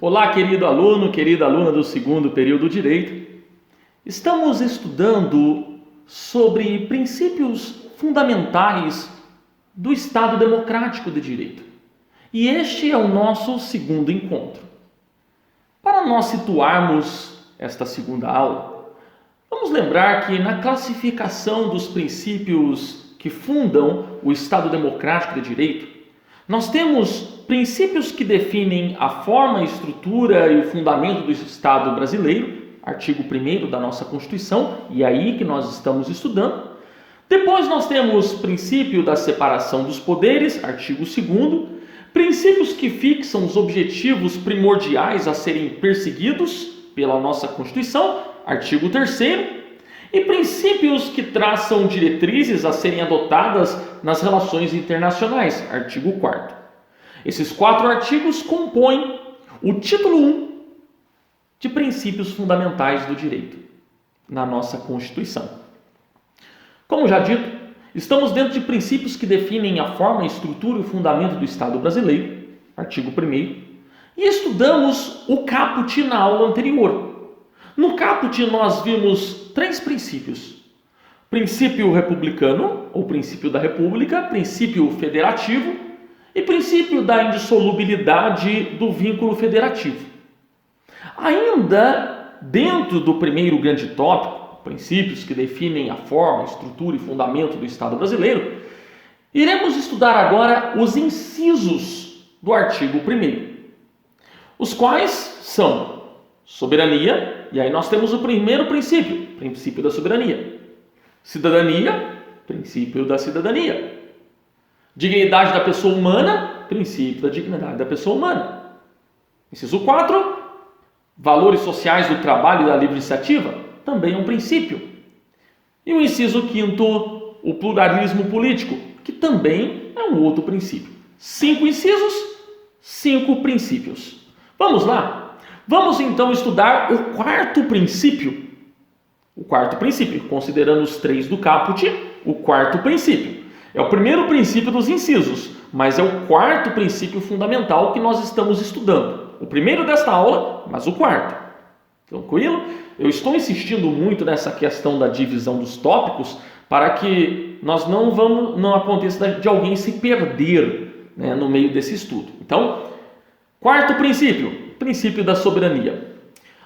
Olá, querido aluno, querida aluna do segundo período Direito. Estamos estudando sobre princípios fundamentais do Estado Democrático de Direito. E este é o nosso segundo encontro. Para nós situarmos esta segunda aula, vamos lembrar que na classificação dos princípios que fundam o Estado Democrático de Direito, nós temos princípios que definem a forma, a estrutura e o fundamento do Estado brasileiro, artigo 1º da nossa Constituição, e é aí que nós estamos estudando. Depois nós temos princípio da separação dos poderes, artigo 2º, princípios que fixam os objetivos primordiais a serem perseguidos pela nossa Constituição, artigo 3º, e princípios que traçam diretrizes a serem adotadas nas relações internacionais, artigo 4º. Esses 4 artigos compõem o título 1 de princípios fundamentais do direito na nossa Constituição. Como já dito, estamos dentro de princípios que definem a forma, a estrutura e o fundamento do Estado brasileiro, artigo 1º, e estudamos o caput na aula anterior. No caput nós vimos 3 princípios: princípio republicano, ou princípio da república, princípio federativo e princípio da indissolubilidade do vínculo federativo. Ainda dentro do primeiro grande tópico, princípios que definem a forma, estrutura e fundamento do Estado brasileiro, iremos estudar agora os incisos do artigo 1º, os quais são soberania, e aí nós temos o primeiro princípio, princípio da soberania. Cidadania, princípio da cidadania. Dignidade da pessoa humana, princípio da dignidade da pessoa humana. Inciso 4, valores sociais do trabalho e da livre iniciativa, também é um princípio. E o inciso 5º, o pluralismo político, que também é um outro princípio. 5 incisos, 5 princípios. Vamos lá? Vamos então estudar o 4º princípio. O 4º princípio, considerando os 3 do caput, o 4º princípio. É o primeiro princípio dos incisos, mas é o 4º princípio fundamental que nós estamos estudando. O primeiro desta aula, mas o 4º. Tranquilo? Eu estou insistindo muito nessa questão da divisão dos tópicos para que não aconteça de alguém se perder, né, no meio desse estudo. Então, 4º princípio, princípio da soberania.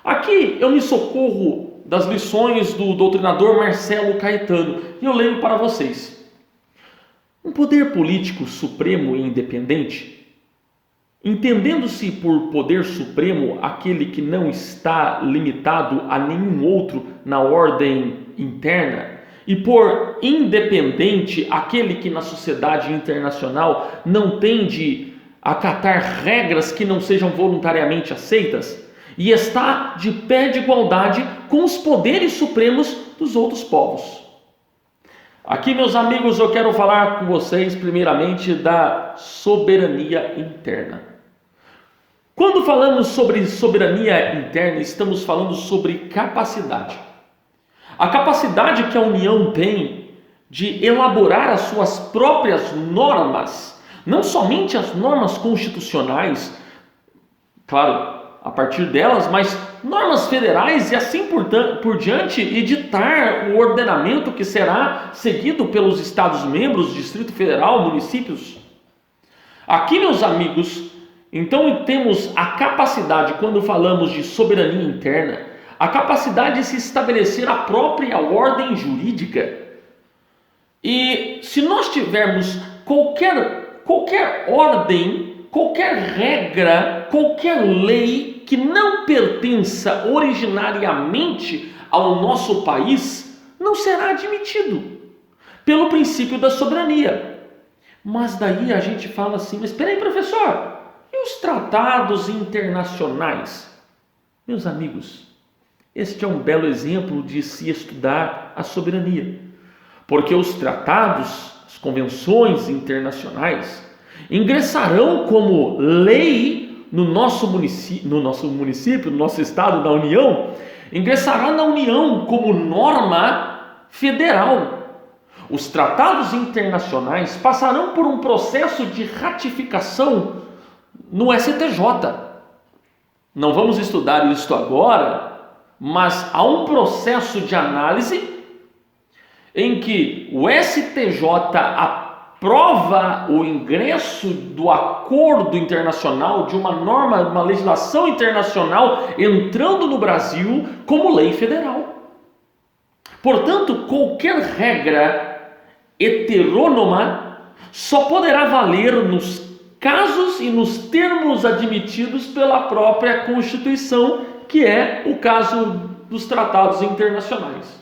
Aqui eu me socorro das lições do doutrinador Marcelo Caetano e eu leio para vocês. Um poder político supremo e independente, entendendo-se por poder supremo aquele que não está limitado a nenhum outro na ordem interna, e por independente aquele que na sociedade internacional não tem de acatar regras que não sejam voluntariamente aceitas, e está de pé de igualdade com os poderes supremos dos outros povos. Aqui, meus amigos, eu quero falar com vocês primeiramente da soberania interna. Quando falamos sobre soberania interna, estamos falando sobre capacidade. A capacidade que a União tem de elaborar as suas próprias normas, não somente as normas constitucionais, claro, a partir delas, mas normas federais e assim por diante, e ditar o ordenamento que será seguido pelos Estados-membros, Distrito Federal, municípios. Aqui, meus amigos, então temos a capacidade, quando falamos de soberania interna, a capacidade de se estabelecer a própria ordem jurídica. E se nós tivermos qualquer ordem, qualquer regra, qualquer lei que não pertença originariamente ao nosso país, não será admitido pelo princípio da soberania. Mas daí a gente fala assim, mas espera aí, professor, e os tratados internacionais? Meus amigos, este é um belo exemplo de se estudar a soberania, porque os tratados, as convenções internacionais, ingressarão como lei no nosso município, no nosso estado, na União, ingressará na União como norma federal. Os tratados internacionais passarão por um processo de ratificação no STJ. Não vamos estudar isso agora, mas há um processo de análise em que o STJ aprova o ingresso do acordo internacional, de uma norma, uma legislação internacional entrando no Brasil como lei federal. Portanto, qualquer regra heterônoma só poderá valer nos casos e nos termos admitidos pela própria Constituição, que é o caso dos tratados internacionais.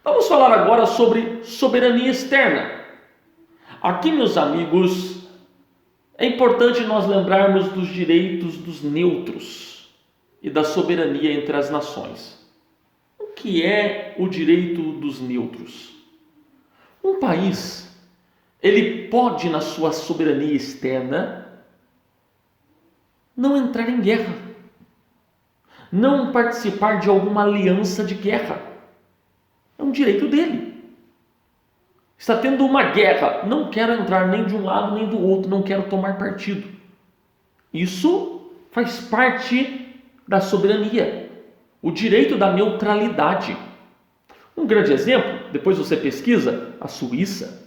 Vamos falar agora sobre soberania externa. Aqui, meus amigos, é importante nós lembrarmos dos direitos dos neutros e da soberania entre as nações. O que é o direito dos neutros? Um país, ele pode, na sua soberania externa, não entrar em guerra, não participar de alguma aliança de guerra. É um direito dele. Está tendo uma guerra, não quero entrar nem de um lado nem do outro, não quero tomar partido. Isso faz parte da soberania, o direito da neutralidade. Um grande exemplo, depois você pesquisa, a Suíça.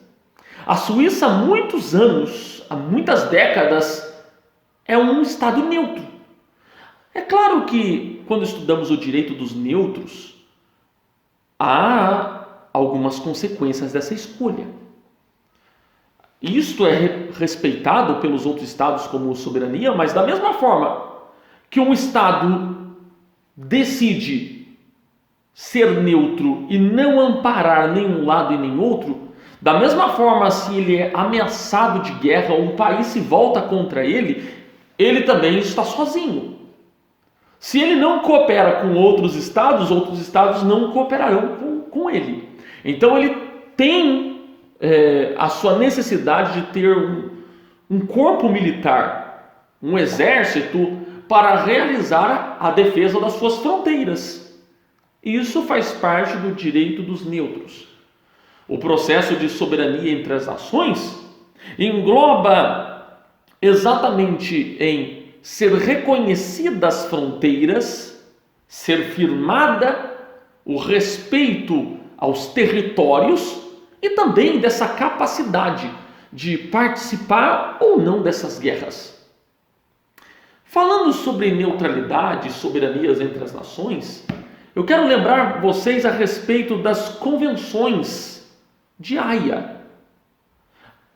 A Suíça há muitos anos, há muitas décadas, é um estado neutro. É claro que quando estudamos o direito dos neutros, há algumas consequências dessa escolha. Isto é respeitado pelos outros estados como soberania, mas da mesma forma que um estado decide ser neutro e não amparar nenhum lado e nem outro, da mesma forma, se ele é ameaçado de guerra, ou um país se volta contra ele, ele também está sozinho. Se ele não coopera com outros estados não cooperarão com ele. Então ele tem a sua necessidade de ter um corpo militar, um exército, para realizar a defesa das suas fronteiras. Isso faz parte do direito dos neutros. O processo de soberania entre as nações engloba exatamente em ser reconhecidas fronteiras, ser firmada o respeito aos territórios e também dessa capacidade de participar ou não dessas guerras. Falando sobre neutralidade e soberanias entre as nações, eu quero lembrar vocês a respeito das convenções de Haia.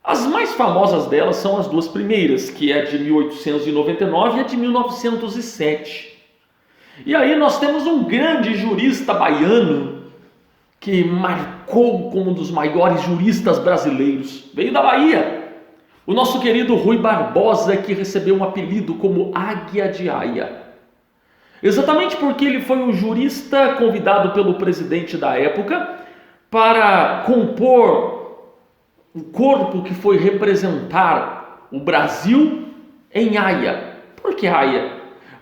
As mais famosas delas são as duas primeiras, que é a de 1899 e a de 1907. E aí nós temos um grande jurista baiano que marcou como um dos maiores juristas brasileiros. Veio da Bahia, o nosso querido Rui Barbosa, que recebeu um apelido como Águia de Haia. Exatamente porque ele foi um jurista convidado pelo presidente da época para compor o corpo que foi representar o Brasil em Haia. Por que Haia?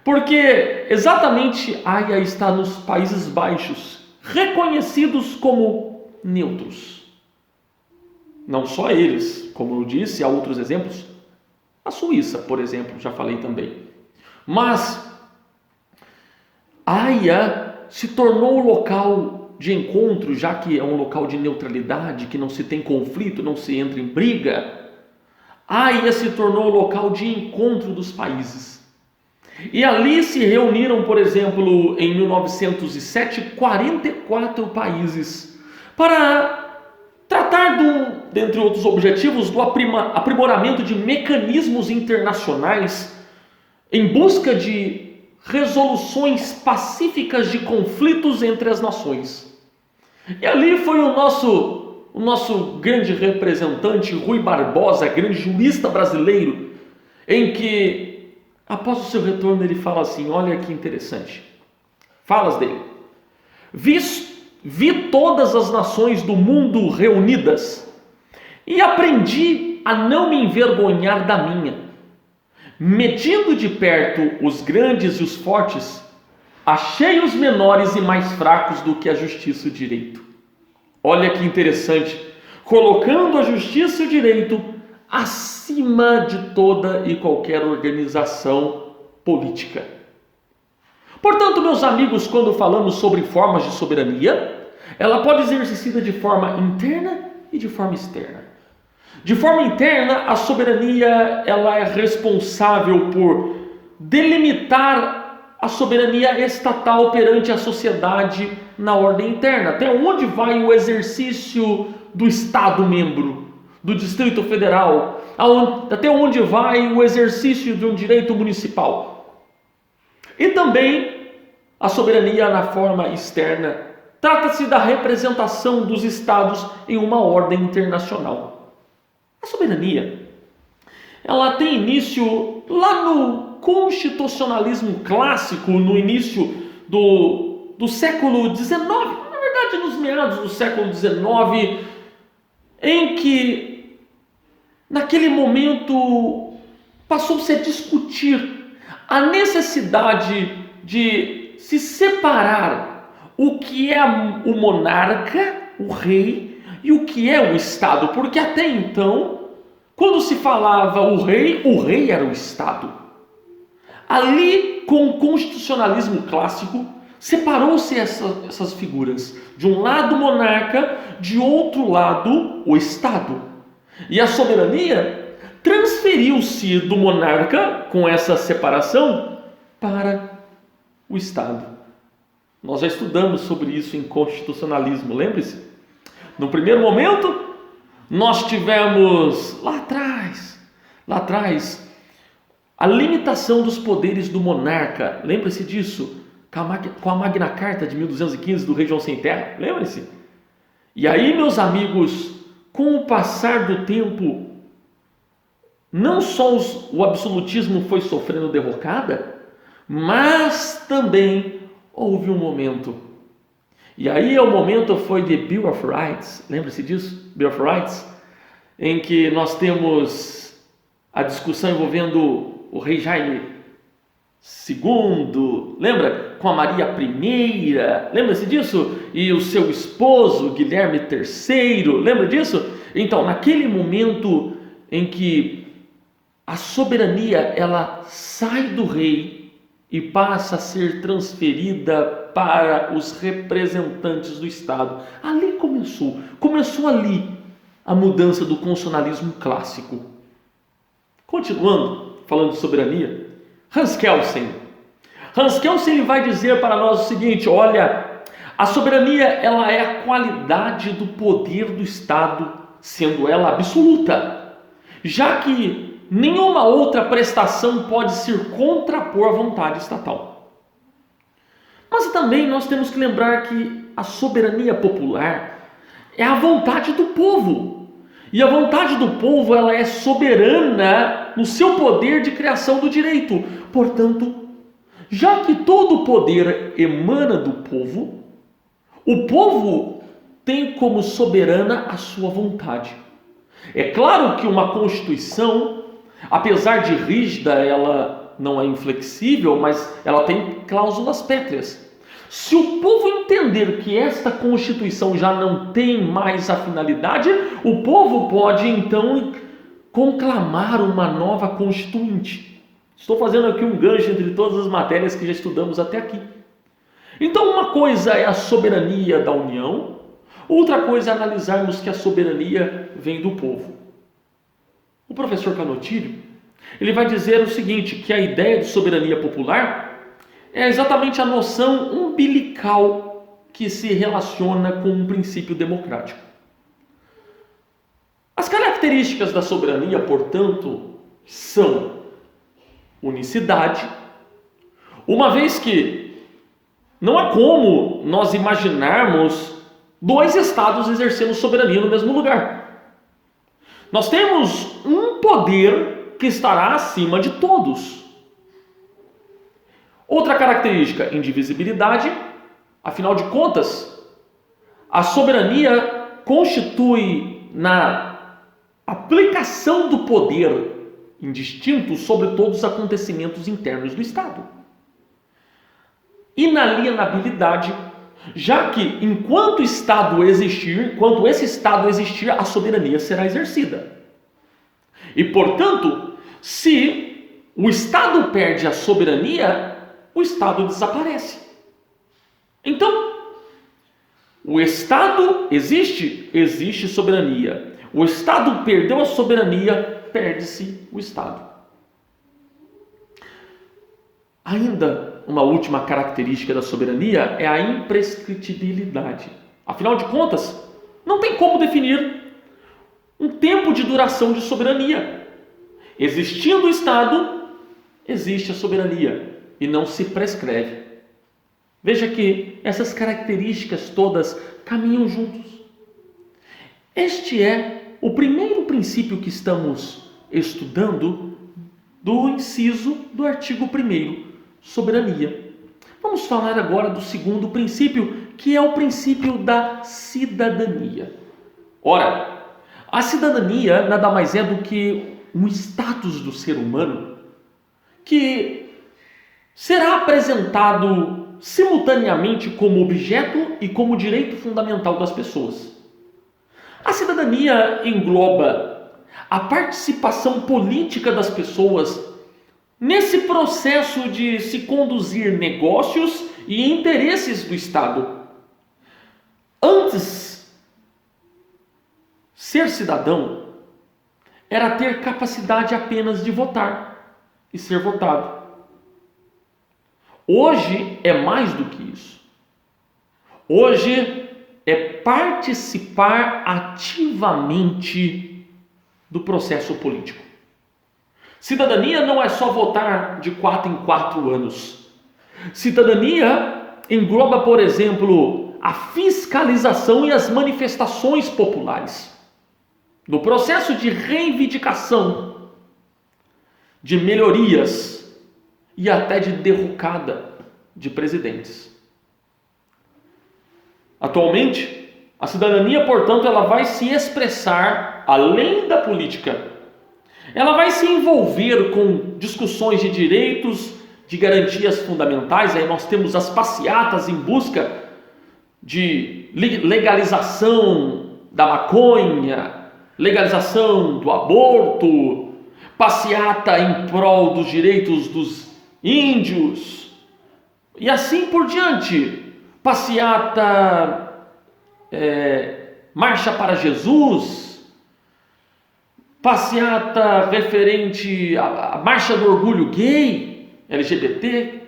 Porque exatamente Haia está nos Países Baixos, reconhecidos como neutros. Não só eles, como eu disse, há outros exemplos. A Suíça, por exemplo, já falei também. Mas Haia se tornou o local de encontro, já que é um local de neutralidade, que não se tem conflito, não se entra em briga. Haia se tornou o local de encontro dos países. E ali se reuniram, por exemplo, em 1907, 44 países para tratar, dentre outros objetivos, do aprimoramento de mecanismos internacionais em busca de resoluções pacíficas de conflitos entre as nações. E ali foi o nosso grande representante, Rui Barbosa, grande jurista brasileiro, em que, após o seu retorno, ele fala assim, olha que interessante, falas dele, vi todas as nações do mundo reunidas e aprendi a não me envergonhar da minha. Medindo de perto os grandes e os fortes, achei os menores e mais fracos do que a justiça e o direito. Olha que interessante, colocando a justiça e o direito acima de toda e qualquer organização política. Portanto, meus amigos, quando falamos sobre formas de soberania, ela pode ser exercida de forma interna e de forma externa. De forma interna, a soberania ela é responsável por delimitar a soberania estatal perante a sociedade na ordem interna. Até onde vai o exercício do Estado-membro, do Distrito Federal? Até onde vai o exercício de um direito municipal? E também a soberania na forma externa. Trata-se da representação dos Estados em uma ordem internacional. A soberania, ela tem início lá no constitucionalismo clássico, no início do século XIX, na verdade nos meados do século XIX, em que naquele momento passou-se a discutir a necessidade de se separar o que é o monarca, o rei, e o que é o Estado, porque até então, quando se falava o rei era o Estado. Ali, com o constitucionalismo clássico, separou-se essas figuras. De um lado o monarca, de outro lado o Estado. E a soberania transferiu-se do monarca, com essa separação, para o Estado. Nós já estudamos sobre isso em constitucionalismo, lembre-se? No primeiro momento, nós tivemos lá atrás, a limitação dos poderes do monarca. Lembre-se disso, com a Magna Carta de 1215 do rei João Sem Terra. Lembre-se. E aí, meus amigos, com o passar do tempo, não só o absolutismo foi sofrendo derrocada, mas também houve um momento. E aí o momento foi de Bill of Rights, lembra-se disso? Bill of Rights, em que nós temos a discussão envolvendo o rei Jaime II, lembra? Com a Maria I, lembra-se disso? E o seu esposo, Guilherme III, lembra disso? Então, naquele momento em que a soberania ela sai do rei e passa a ser transferida para os representantes do Estado. Ali começou ali a mudança do constitucionalismo clássico. Continuando, falando de soberania, Hans Kelsen vai dizer para nós o seguinte: olha, a soberania ela é a qualidade do poder do Estado, sendo ela absoluta, já que nenhuma outra prestação pode se contrapor à vontade estatal. Mas também nós temos que lembrar que a soberania popular é a vontade do povo. E a vontade do povo ela é soberana no seu poder de criação do direito. Portanto, já que todo o poder emana do povo, o povo tem como soberana a sua vontade. É claro que uma Constituição, apesar de rígida, ela não é inflexível, mas ela tem cláusulas pétreas. Se o povo entender que esta Constituição já não tem mais a finalidade, o povo pode então conclamar uma nova Constituinte. Estou fazendo aqui um gancho entre todas as matérias que já estudamos até aqui. Então, uma coisa é a soberania da União, outra coisa é analisarmos que a soberania vem do povo. O professor Canottilho, ele vai dizer o seguinte, que a ideia de soberania popular é exatamente a noção umbilical que se relaciona com um princípio democrático. As características da soberania, portanto, são unicidade, uma vez que não há como nós imaginarmos dois estados exercendo soberania no mesmo lugar. Nós temos um poder que estará acima de todos. Outra característica, indivisibilidade. Afinal de contas, a soberania constitui na aplicação do poder indistinto sobre todos os acontecimentos internos do Estado. Inalienabilidade, já que enquanto esse Estado existir, a soberania será exercida. E, portanto, se o Estado perde a soberania, o Estado desaparece. Então, o Estado existe? Existe soberania. O Estado perdeu a soberania, perde-se o Estado. Ainda uma última característica da soberania é a imprescritibilidade. Afinal de contas, não tem como definir um tempo de duração de soberania. Existindo o Estado, existe a soberania e não se prescreve. Veja que essas características todas caminham juntos. Este é o primeiro princípio que estamos estudando do inciso do artigo 1º, soberania. Vamos falar agora do segundo princípio, que é o princípio da cidadania. Ora, a cidadania nada mais é do que um status do ser humano que será apresentado simultaneamente como objeto e como direito fundamental das pessoas. A cidadania engloba a participação política das pessoas nesse processo de se conduzir negócios e interesses do Estado. Antes, ser cidadão era ter capacidade apenas de votar e ser votado. Hoje é mais do que isso. Hoje é participar ativamente do processo político. Cidadania não é só votar de 4 em 4 anos. Cidadania engloba, por exemplo, a fiscalização e as manifestações populares. No processo de reivindicação, de melhorias e até de derrocada de presidentes. Atualmente, a cidadania, portanto, ela vai se expressar além da política. Ela vai se envolver com discussões de direitos, de garantias fundamentais. Aí nós temos as passeatas em busca de legalização da maconha, legalização do aborto, passeata em prol dos direitos dos índios, e assim por diante. Passeata, Marcha para Jesus, passeata referente à Marcha do Orgulho Gay, LGBT.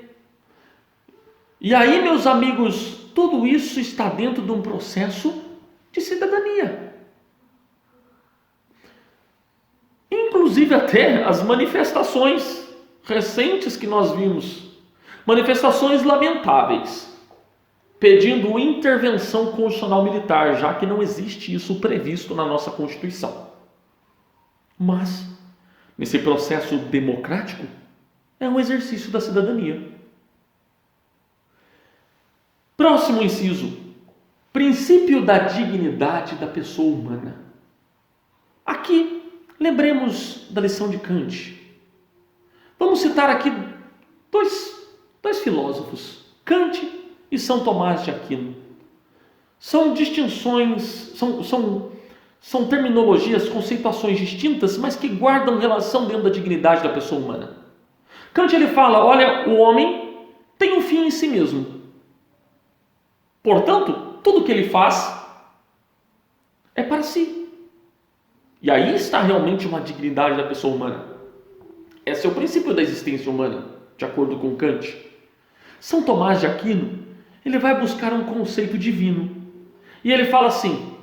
E aí, meus amigos, tudo isso está dentro de um processo de cidadania. Inclusive até as manifestações recentes que nós vimos, manifestações lamentáveis, pedindo intervenção constitucional militar, já que não existe isso previsto na nossa Constituição. Mas, nesse processo democrático, é um exercício da cidadania. Próximo inciso, princípio da dignidade da pessoa humana. Aqui, lembremos da lição de Kant. Vamos citar aqui dois filósofos, Kant e São Tomás de Aquino. São distinções, são terminologias, conceituações distintas, mas que guardam relação dentro da dignidade da pessoa humana. Kant ele fala, olha, o homem tem um fim em si mesmo. Portanto, tudo que ele faz é para si. E aí está realmente uma dignidade da pessoa humana. Esse é o princípio da existência humana, de acordo com Kant. São Tomás de Aquino, ele vai buscar um conceito divino. E ele fala assim,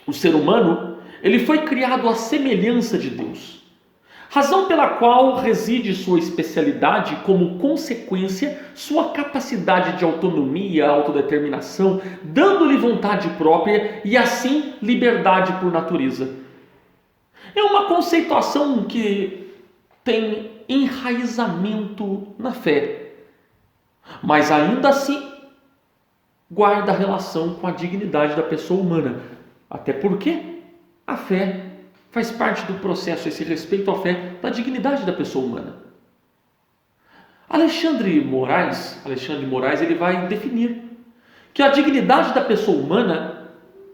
o ser humano, ele foi criado à semelhança de Deus. Razão pela qual reside sua especialidade, como consequência, sua capacidade de autonomia, autodeterminação, dando-lhe vontade própria e assim liberdade por natureza. É uma conceituação que tem enraizamento na fé, mas ainda assim guarda relação com a dignidade da pessoa humana, até porque a fé faz parte do processo, esse respeito à fé, da dignidade da pessoa humana. Alexandre Moraes, ele vai definir que a dignidade da pessoa humana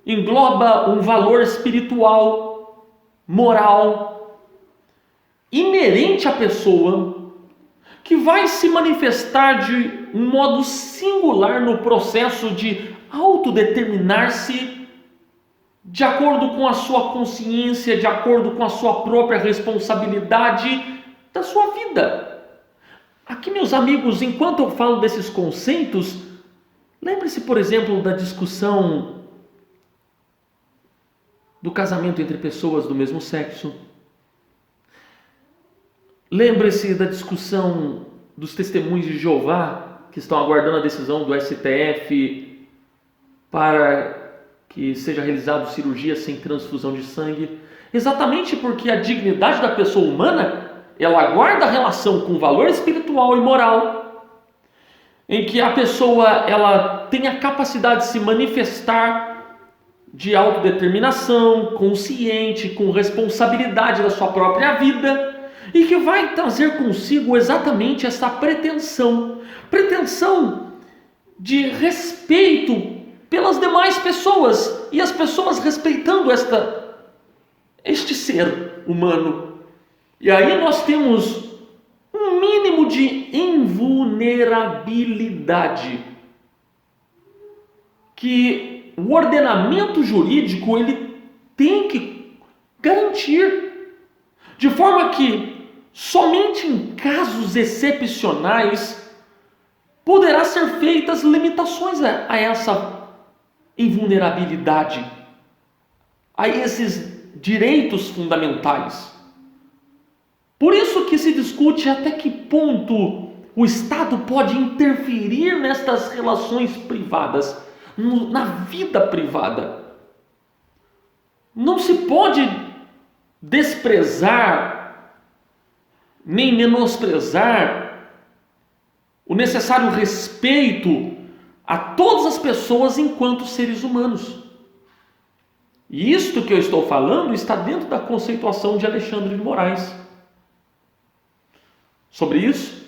engloba um valor espiritual, moral, inerente à pessoa, que vai se manifestar de um modo singular no processo de autodeterminar-se de acordo com a sua consciência, de acordo com a sua própria responsabilidade da sua vida. Aqui, meus amigos, enquanto eu falo desses conceitos, lembre-se, por exemplo, da discussão do casamento entre pessoas do mesmo sexo. Lembre-se da discussão dos testemunhos de Jeová, que estão aguardando a decisão do STF para que seja realizada cirurgia sem transfusão de sangue, exatamente porque a dignidade da pessoa humana, ela guarda relação com o valor espiritual e moral, em que a pessoa ela tem a capacidade de se manifestar de autodeterminação, consciente, com responsabilidade da sua própria vida, e que vai trazer consigo exatamente essa pretensão de respeito pelas demais pessoas, e as pessoas respeitando este ser humano. E aí nós temos um mínimo de invulnerabilidade que o ordenamento jurídico ele tem que garantir, de forma que somente em casos excepcionais poderá ser feitas limitações a essa invulnerabilidade, a esses direitos fundamentais. Por isso que se discute até que ponto o Estado pode interferir nestas relações privadas, na vida privada. Não se pode desprezar nem menosprezar o necessário respeito a todas as pessoas enquanto seres humanos. E isto que eu estou falando está dentro da conceituação de Alexandre de Moraes. Sobre isso,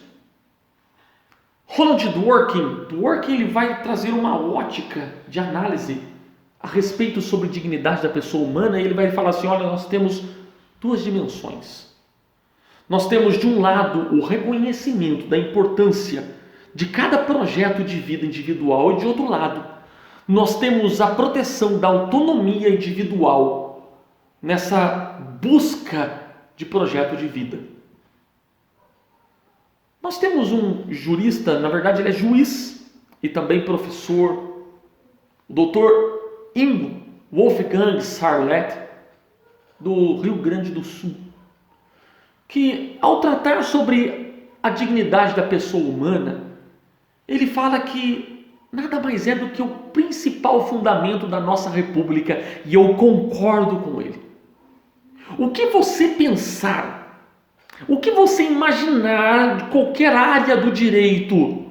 Ronald Dworkin ele vai trazer uma ótica de análise a respeito sobre dignidade da pessoa humana, e ele vai falar assim: olha, nós temos duas dimensões. Nós temos de um lado o reconhecimento da importância de cada projeto de vida individual, e de outro lado nós temos a proteção da autonomia individual nessa busca de projeto de vida. Nós temos um jurista, na verdade ele é juiz e também professor, o Dr. Ingo Wolfgang Sarlet, do Rio Grande do Sul, que ao tratar sobre a dignidade da pessoa humana, ele fala que nada mais é do que o principal fundamento da nossa república, e eu concordo com ele. O que você pensar, o que você imaginar de qualquer área do direito,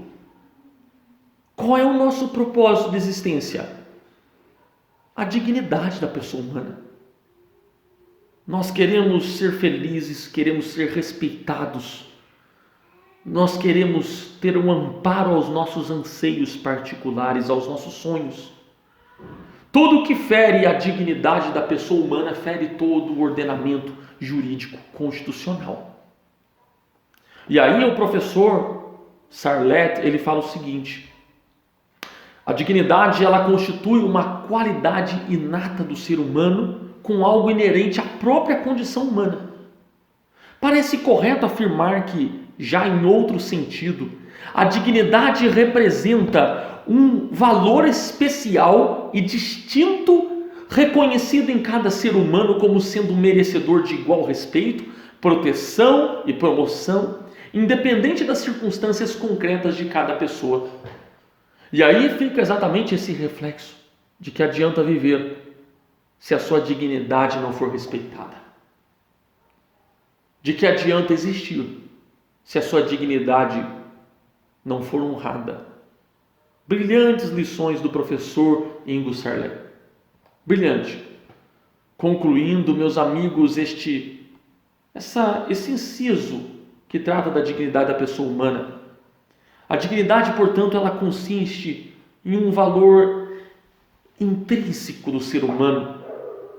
qual é o nosso propósito de existência? A dignidade da pessoa humana. Nós queremos ser felizes, queremos ser respeitados, nós queremos ter um amparo aos nossos anseios particulares, aos nossos sonhos. Tudo que fere a dignidade da pessoa humana fere todo o ordenamento jurídico constitucional. E aí o professor Sarlet, ele fala o seguinte: a dignidade ela constitui uma qualidade inata do ser humano com algo inerente à própria condição humana. Parece correto afirmar que, já em outro sentido, a dignidade representa um valor especial e distinto, reconhecido em cada ser humano como sendo merecedor de igual respeito, proteção e promoção, independente das circunstâncias concretas de cada pessoa. E aí fica exatamente esse reflexo de que adianta viver se a sua dignidade não for respeitada. De que adianta existir se a sua dignidade não for honrada. Brilhantes lições do professor Ingo Sarlet. Brilhante. Concluindo, meus amigos, esse inciso que trata da dignidade da pessoa humana. A dignidade, portanto, ela consiste em um valor intrínseco do ser humano,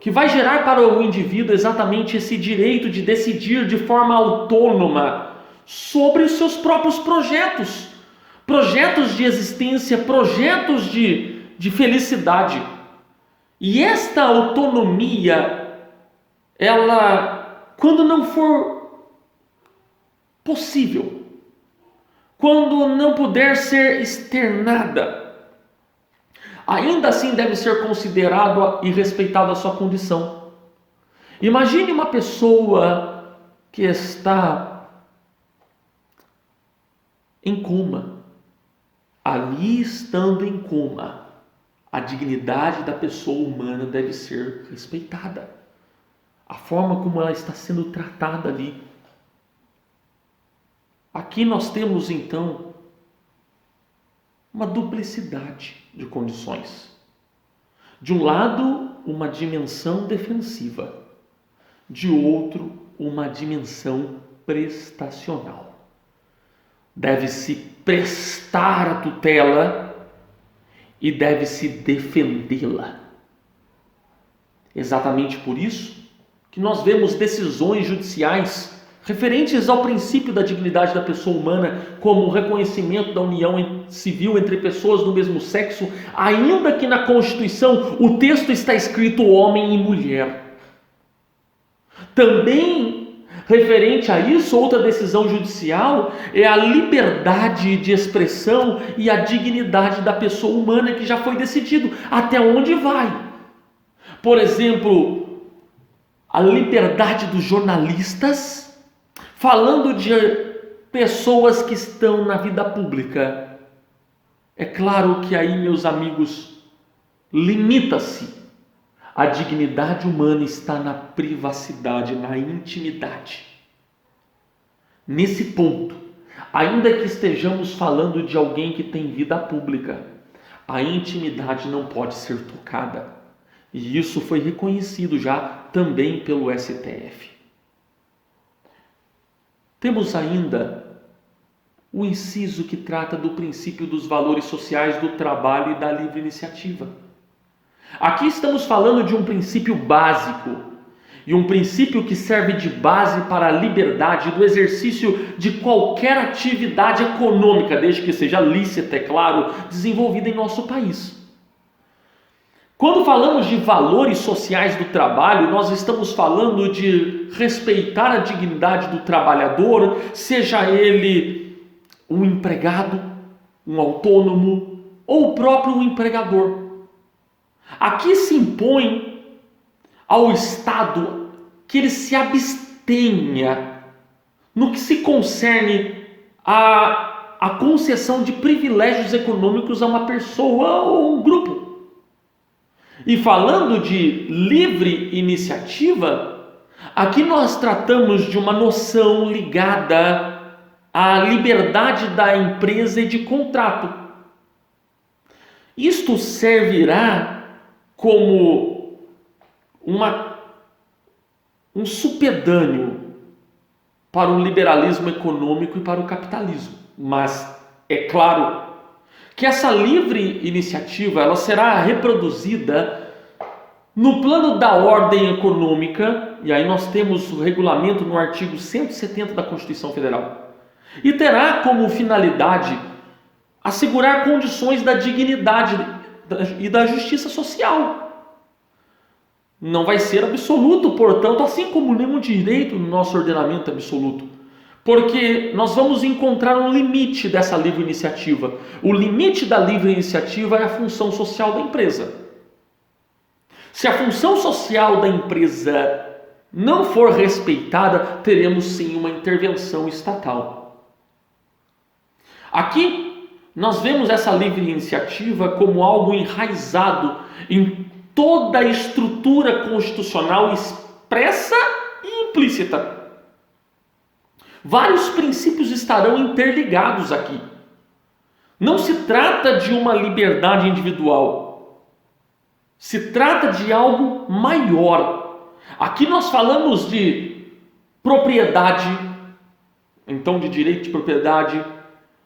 que vai gerar para o indivíduo exatamente esse direito de decidir de forma autônoma sobre os seus próprios projetos, projetos de existência, projetos de felicidade. E esta autonomia, ela, quando não for possível, quando não puder ser externada, ainda assim deve ser considerado e respeitado a sua condição. Imagine uma pessoa que está em coma. Ali, estando em coma, a dignidade da pessoa humana deve ser respeitada. A forma como ela está sendo tratada ali. Aqui nós temos então uma duplicidade de condições. De um lado, uma dimensão defensiva. De outro, uma dimensão prestacional. Deve-se prestar a tutela e deve-se defendê-la. Exatamente por isso que nós vemos decisões judiciais referentes ao princípio da dignidade da pessoa humana, como o reconhecimento da união civil entre pessoas do mesmo sexo, ainda que na Constituição o texto está escrito homem e mulher. Também, referente a isso, outra decisão judicial é a liberdade de expressão e a dignidade da pessoa humana, que já foi decidido até onde vai. Por exemplo, a liberdade dos jornalistas, falando de pessoas que estão na vida pública. É claro que aí, meus amigos, limita-se. A dignidade humana está na privacidade, na intimidade. Nesse ponto, ainda que estejamos falando de alguém que tem vida pública, a intimidade não pode ser tocada. E isso foi reconhecido já também pelo STF. Temos ainda o inciso que trata do princípio dos valores sociais do trabalho e da livre iniciativa. Aqui estamos falando de um princípio básico e um princípio que serve de base para a liberdade do exercício de qualquer atividade econômica, desde que seja lícita, é claro, desenvolvida em nosso país. Quando falamos de valores sociais do trabalho, nós estamos falando de respeitar a dignidade do trabalhador, seja ele um empregado, um autônomo ou o próprio empregador. Aqui se impõe ao Estado que ele se abstenha no que se concerne à concessão de privilégios econômicos a uma pessoa ou um grupo. E falando de livre iniciativa, aqui nós tratamos de uma noção ligada à liberdade da empresa e de contrato. Isto servirá como um supedâneo para o liberalismo econômico e para o capitalismo. Mas é claro que essa livre iniciativa ela será reproduzida no plano da ordem econômica, e aí nós temos o regulamento no artigo 170 da Constituição Federal, e terá como finalidade assegurar condições da dignidade e da justiça social. Não vai ser absoluto, portanto, assim como nenhum direito no nosso ordenamento é absoluto. Porque nós vamos encontrar um limite dessa livre iniciativa. O limite da livre iniciativa é a função social da empresa. Se a função social da empresa não for respeitada, teremos sim uma intervenção estatal. Aqui nós vemos essa livre iniciativa como algo enraizado em toda a estrutura constitucional expressa e implícita. Vários princípios estarão interligados aqui. Não se trata de uma liberdade individual. Se trata de algo maior. Aqui nós falamos de propriedade, então de direito de propriedade,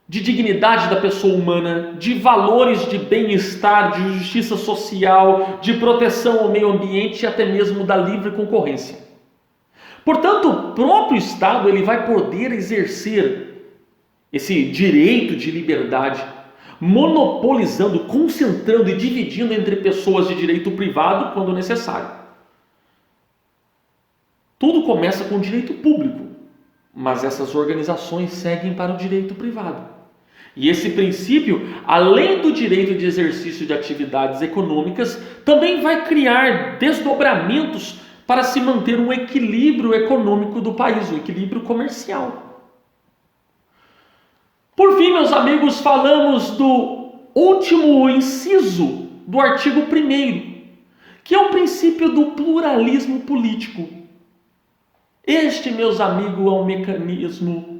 de dignidade da pessoa humana, de valores de bem-estar, de justiça social, de proteção ao meio ambiente e até mesmo da livre concorrência. Portanto, o próprio Estado ele vai poder exercer esse direito de liberdade, monopolizando, concentrando e dividindo entre pessoas de direito privado quando necessário. Tudo começa com o direito público, mas essas organizações seguem para o direito privado. E esse princípio, além do direito de exercício de atividades econômicas, também vai criar desdobramentos para se manter um equilíbrio econômico do país, um equilíbrio comercial. Por fim, meus amigos, falamos do último inciso do artigo 1º, que é o princípio do pluralismo político. Este, meus amigos,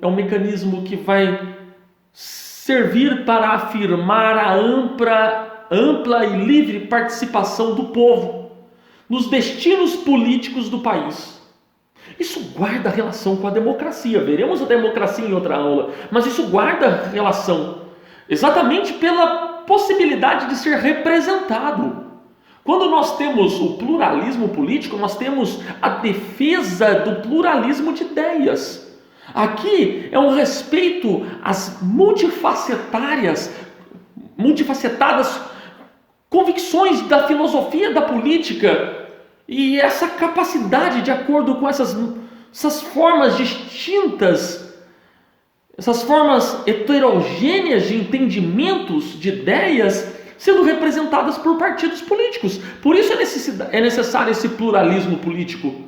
é um mecanismo que vai servir para afirmar a ampla e livre participação do povo nos destinos políticos do país. Isso guarda relação com a democracia. Veremos a democracia em outra aula, mas isso guarda relação exatamente pela possibilidade de ser representado. Quando nós temos o pluralismo político, nós temos a defesa do pluralismo de ideias. Aqui é um respeito às multifacetadas convicções da filosofia da política e essa capacidade, de acordo com essas formas distintas, essas formas heterogêneas de entendimentos, de ideias, sendo representadas por partidos políticos. Por isso é necessário esse pluralismo político.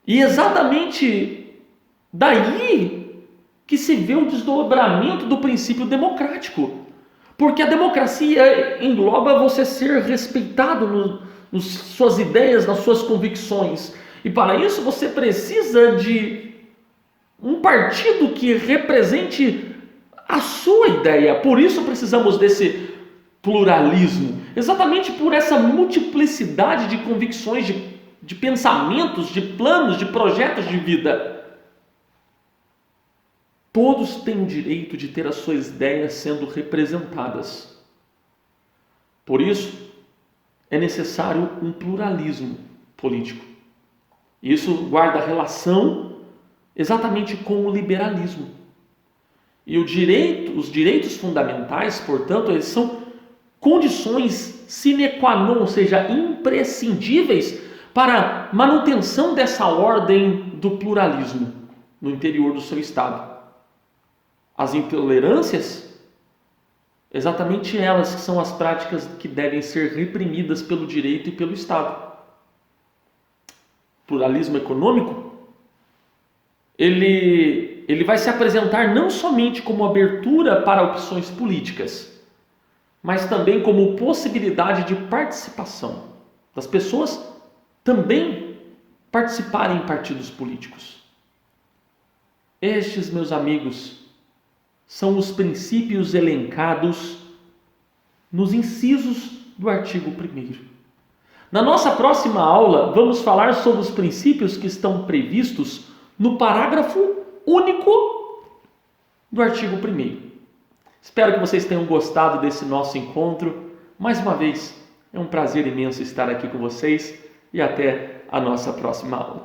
E exatamente daí que se vê o desdobramento do princípio democrático. Porque a democracia engloba você ser respeitado nas suas ideias, nas suas convicções. E para isso você precisa de um partido que represente a sua ideia. Por isso precisamos desse pluralismo. Exatamente por essa multiplicidade de convicções, de pensamentos, de planos, de projetos de vida. Todos têm o direito de ter as suas ideias sendo representadas. Por isso, é necessário um pluralismo político. Isso guarda relação exatamente com o liberalismo. E os direitos fundamentais, portanto, eles são condições sine qua non, ou seja, imprescindíveis para a manutenção dessa ordem do pluralismo no interior do seu Estado. As intolerâncias, exatamente elas que são as práticas que devem ser reprimidas pelo direito e pelo Estado. Pluralismo econômico, ele vai se apresentar não somente como abertura para opções políticas, mas também como possibilidade de participação das pessoas também participarem em partidos políticos. Estes, meus amigos, são os princípios elencados nos incisos do artigo 1º. Na nossa próxima aula, vamos falar sobre os princípios que estão previstos no parágrafo único do artigo 1º. Espero que vocês tenham gostado desse nosso encontro. Mais uma vez, é um prazer imenso estar aqui com vocês e até a nossa próxima aula.